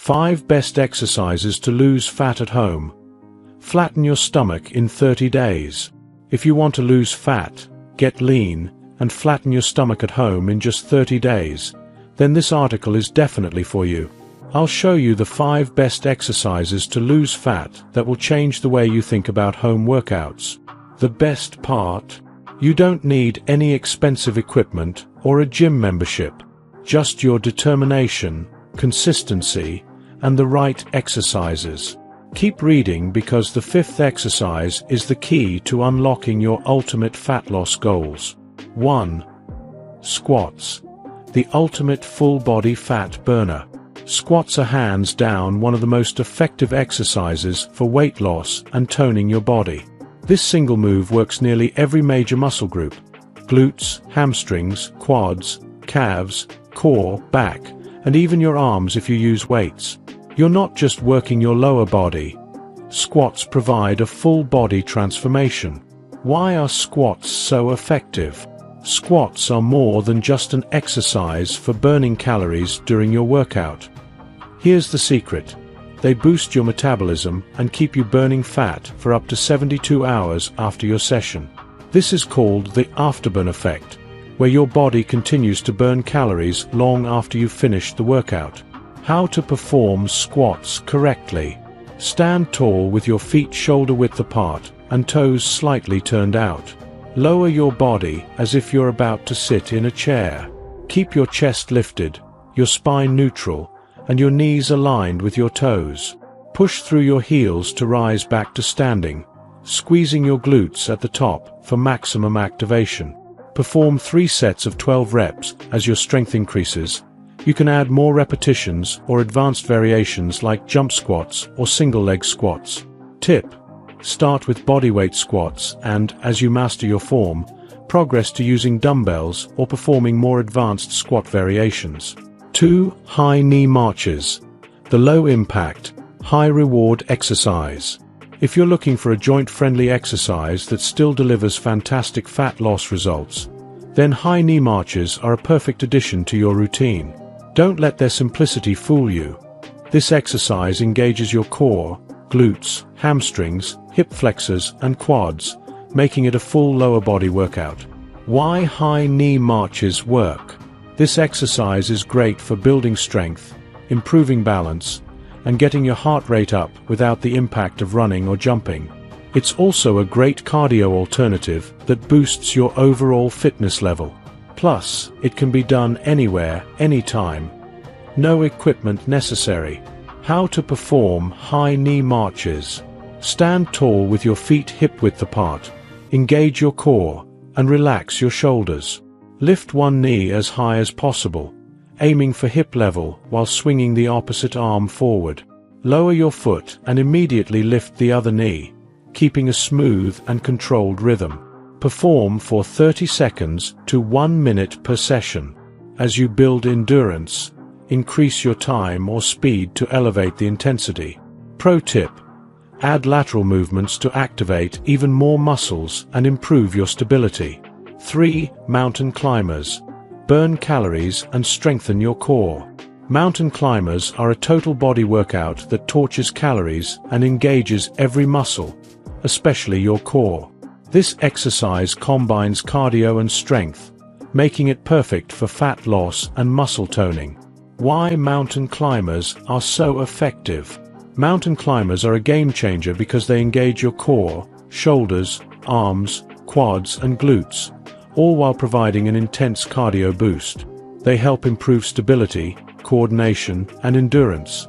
5 best exercises to lose fat at home. Flatten your stomach in 30 days. If you want to lose fat, get lean, and flatten your stomach at home in just 30 days, then this article is definitely for you. I'll show you the 5 best exercises to lose fat that will change the way you think about home workouts. The best part? You don't need any expensive equipment or a gym membership. Just your determination, consistency, and the right exercises. Keep reading because the 5th exercise is the key to unlocking your ultimate fat loss goals. 1. Squats. The ultimate full-body fat burner. Squats are hands down one of the most effective exercises for weight loss and toning your body. This single move works nearly every major muscle group: glutes, hamstrings, quads, calves, core, back, and even your arms if you use weights. You're not just working your lower body. Squats provide a full body transformation. Why are squats so effective? Squats are more than just an exercise for burning calories during your workout. Here's the secret. They boost your metabolism and keep you burning fat for up to 72 hours after your session. This is called the afterburn effect, where your body continues to burn calories long after you've finished the workout. How to perform squats correctly. Stand tall with your feet shoulder-width apart and toes slightly turned out. Lower your body as if you're about to sit in a chair. Keep your chest lifted, your spine neutral, and your knees aligned with your toes. Push through your heels to rise back to standing, squeezing your glutes at the top for maximum activation. Perform 3 sets of 12 reps. As your strength increases, you can add more repetitions or advanced variations like jump squats or single leg squats. Tip: start with bodyweight squats and, as you master your form, progress to using dumbbells or performing more advanced squat variations. 2. High knee marches. The low-impact, high-reward exercise. If you're looking for a joint-friendly exercise that still delivers fantastic fat loss results, then high knee marches are a perfect addition to your routine. Don't let their simplicity fool you. This exercise engages your core, glutes, hamstrings, hip flexors, and quads, making it a full lower body workout. Why high knee marches work? This exercise is great for building strength, improving balance, and getting your heart rate up without the impact of running or jumping. It's also a great cardio alternative that boosts your overall fitness level. Plus, it can be done anywhere, anytime. No equipment necessary. How to perform high knee marches. Stand tall with your feet hip-width apart. Engage your core, and relax your shoulders. Lift one knee as high as possible, aiming for hip level while swinging the opposite arm forward. Lower your foot and immediately lift the other knee, keeping a smooth and controlled rhythm. Perform for 30 seconds to 1 minute per session. As you build endurance, increase your time or speed to elevate the intensity. Pro tip: add lateral movements to activate even more muscles and improve your stability. 3. Mountain climbers. Burn calories and strengthen your core. Mountain climbers are a total body workout that torches calories and engages every muscle, especially your core. This exercise combines cardio and strength, making it perfect for fat loss and muscle toning. Why mountain climbers are so effective? Mountain climbers are a game changer because they engage your core, shoulders, arms, quads, and glutes, all while providing an intense cardio boost. They help improve stability, coordination, and endurance.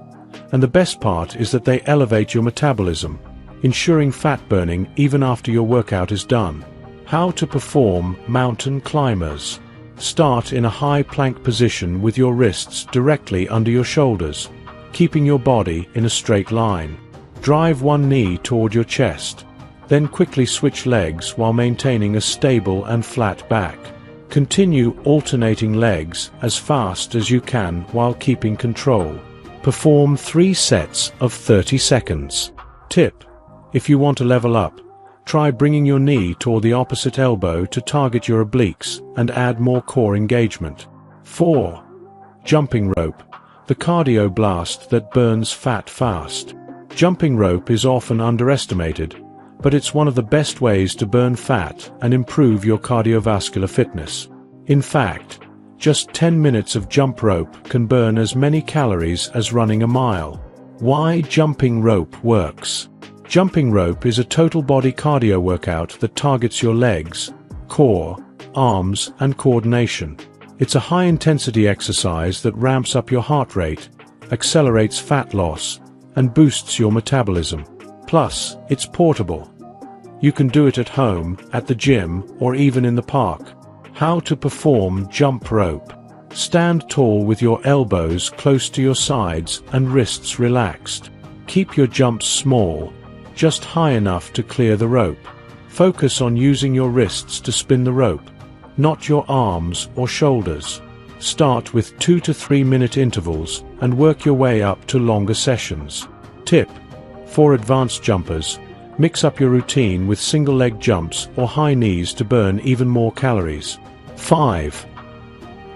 And the best part is that they elevate your metabolism, ensuring fat burning even after your workout is done. How to perform mountain climbers. Start in a high plank position with your wrists directly under your shoulders, keeping your body in a straight line. Drive one knee toward your chest. Then quickly switch legs while maintaining a stable and flat back. Continue alternating legs as fast as you can while keeping control. Perform 3 sets of 30 seconds. Tip: if you want to level up, try bringing your knee toward the opposite elbow to target your obliques and add more core engagement. 4. Jumping rope. the cardio blast that burns fat fast. Jumping rope is often underestimated, but it's one of the best ways to burn fat and improve your cardiovascular fitness. In fact, just 10 minutes of jump rope can burn as many calories as running a mile. Why jumping rope works? Jumping rope is a total body cardio workout that targets your legs, core, arms, and coordination. It's a high-intensity exercise that ramps up your heart rate, accelerates fat loss, and boosts your metabolism. Plus, it's portable. You can do it at home, at the gym, or even in the park. How to perform jump rope. Stand tall with your elbows close to your sides and wrists relaxed. Keep your jumps small, just high enough to clear the rope. Focus on using your wrists to spin the rope, not your arms or shoulders. Start with 2 to 3 minute intervals and work your way up to longer sessions. Tip: for advanced jumpers, mix up your routine with single leg jumps or high knees to burn even more calories. 5.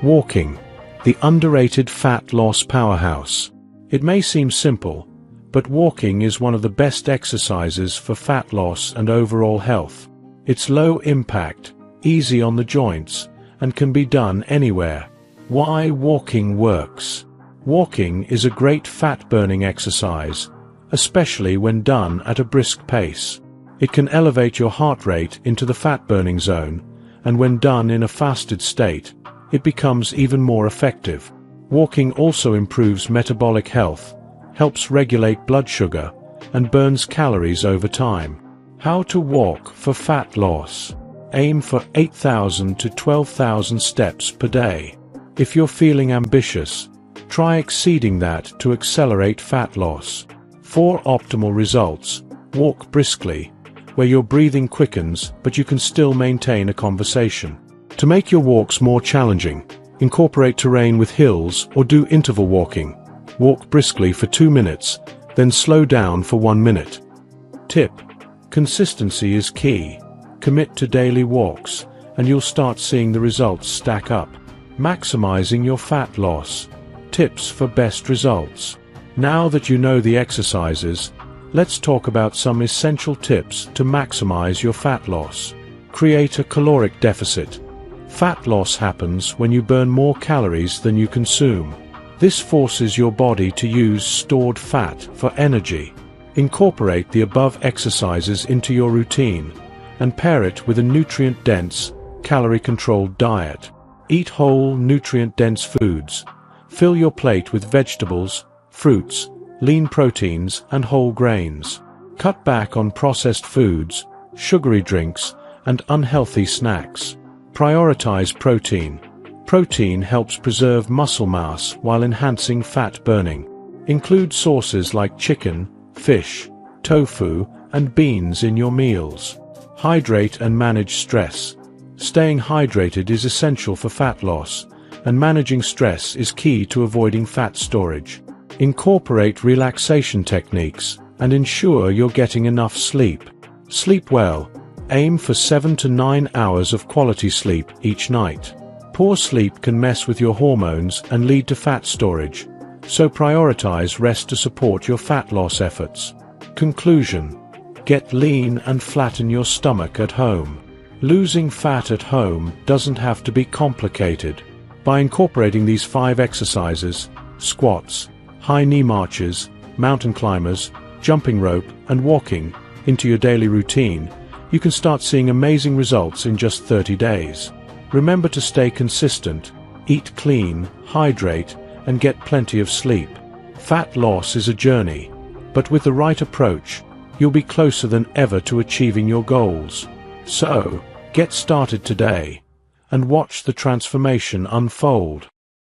Walking, the underrated fat loss powerhouse. It may seem simple, but walking is one of the best exercises for fat loss and overall health. It's low impact, easy on the joints, and can be done anywhere. Why walking works? Walking is a great fat-burning exercise, especially when done at a brisk pace. It can elevate your heart rate into the fat-burning zone, and when done in a fasted state, it becomes even more effective. Walking also improves metabolic health, helps regulate blood sugar, and burns calories over time. How to walk for fat loss. Aim for 8,000 to 12,000 steps per day. If you're feeling ambitious, try exceeding that to accelerate fat loss. For optimal results, walk briskly, where your breathing quickens but you can still maintain a conversation. To make your walks more challenging, incorporate terrain with hills or do interval walking. Walk briskly for 2 minutes, then slow down for 1 minute. Tip: consistency is key. Commit to daily walks, and you'll start seeing the results stack up. Maximizing your fat loss. Tips for best results. Now that you know the exercises, let's talk about some essential tips to maximize your fat loss. Create a caloric deficit. Fat loss happens when you burn more calories than you consume. This forces your body to use stored fat for energy. Incorporate the above exercises into your routine and pair it with a nutrient-dense, calorie-controlled diet. Eat whole, nutrient-dense foods. Fill your plate with vegetables, fruits, lean proteins, and whole grains. Cut back on processed foods, sugary drinks, and unhealthy snacks. Prioritize protein. Protein helps preserve muscle mass while enhancing fat burning. Include sources like chicken, fish, tofu, and beans in your meals. Hydrate and manage stress. Staying hydrated is essential for fat loss, and managing stress is key to avoiding fat storage. Incorporate relaxation techniques and ensure you're getting enough sleep. Sleep well. Aim for 7 to 9 hours of quality sleep each night. Poor sleep can mess with your hormones and lead to fat storage, so prioritize rest to support your fat loss efforts. Conclusion: get lean and flatten your stomach at home. Losing fat at home doesn't have to be complicated. By incorporating these 5 exercises, squats, high knee marches, mountain climbers, jumping rope, and walking, into your daily routine, you can start seeing amazing results in just 30 days. Remember to stay consistent, eat clean, hydrate, and get plenty of sleep. Fat loss is a journey, but with the right approach, you'll be closer than ever to achieving your goals. So, get started today, and watch the transformation unfold.